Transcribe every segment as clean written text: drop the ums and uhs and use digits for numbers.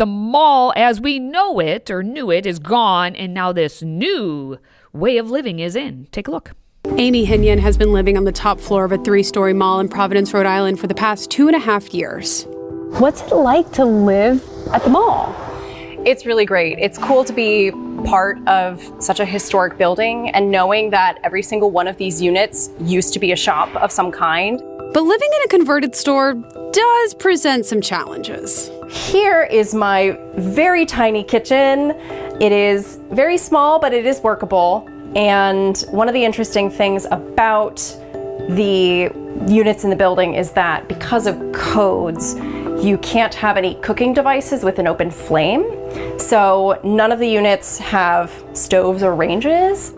The mall as we know it or knew it is gone, and now this new way of living is in. Take a look. Amy Hinion has been living on the top floor of a 3-story mall in Providence, Rhode Island for the past 2.5 years. What's it like to live at the mall? It's really great. It's cool to be part of such a historic building and knowing that every single one of these units used to be a shop of some kind. But living in a converted store does present some challenges. Here is my very tiny kitchen. It is very small, but it is workable. And one of the interesting things about the units in the building is that because of codes, you can't have any cooking devices with an open flame. So none of the units have stoves or ranges.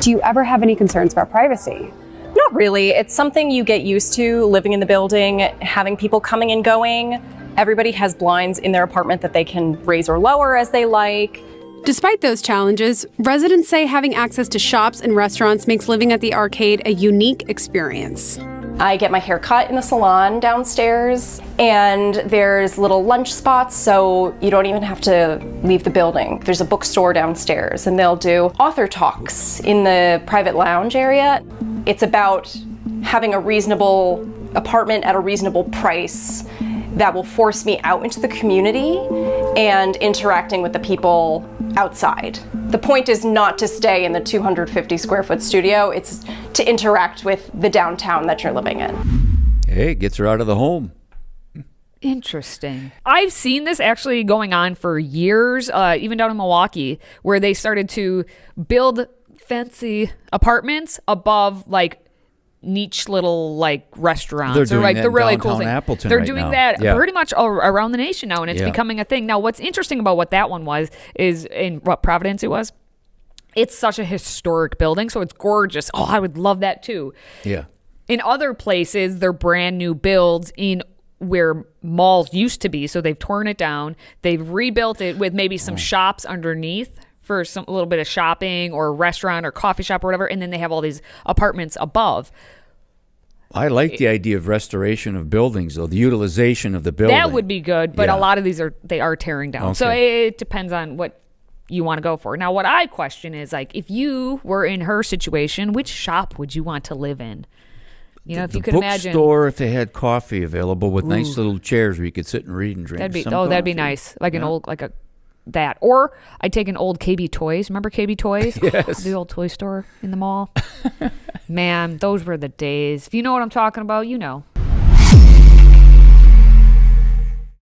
Do you ever have any concerns about privacy? Not really. It's something you get used to living in the building, having people coming and going. Everybody has blinds in their apartment that they can raise or lower as they like. Despite those challenges, residents say having access to shops and restaurants makes living at the arcade a unique experience. I get my hair cut in the salon downstairs, and there's little lunch spots, so you don't even have to leave the building. There's a bookstore downstairs, and they'll do author talks in the private lounge area. It's about having a reasonable apartment at a reasonable price that will force me out into the community and interacting with the people outside. The point is not to stay in the 250 square foot studio, it's to interact with the downtown that you're living in. Hey, it gets her out of the home. Interesting. I've seen this actually going on for years, even down in Milwaukee, where they started to build fancy apartments above like niche little like restaurants or like the really cool thing. Appleton They're right doing now. that Yeah. pretty much all around the nation now, and it's Yeah. becoming a thing. Now, what's interesting about what that one was is in what Providence it was. It's such a historic building, so it's gorgeous. Oh, I would love that too. Yeah. In other places, they're brand new builds in where malls used to be, so they've torn it down. They've rebuilt it with maybe some shops underneath for a little bit of shopping or restaurant or coffee shop or whatever, and then they have all these apartments above. I like the idea of restoration of buildings, though, the utilization of the building. That would be good, but Yeah. a lot of these are tearing down. Okay. So it depends on what you want to go for. Now, what I question is, like, if you were in her situation, which shop would you want to live in? You know, if you could imagine. Bookstore, if they had coffee available with nice little chairs where you could sit and read and drink. That'd be some that'd be coffee. nice. Like an Yeah. old that. Or I'd take an old KB Toys. Remember KB Toys? Yes. The old toy store in the mall. Man, those were the days. If you know what I'm talking about, you know.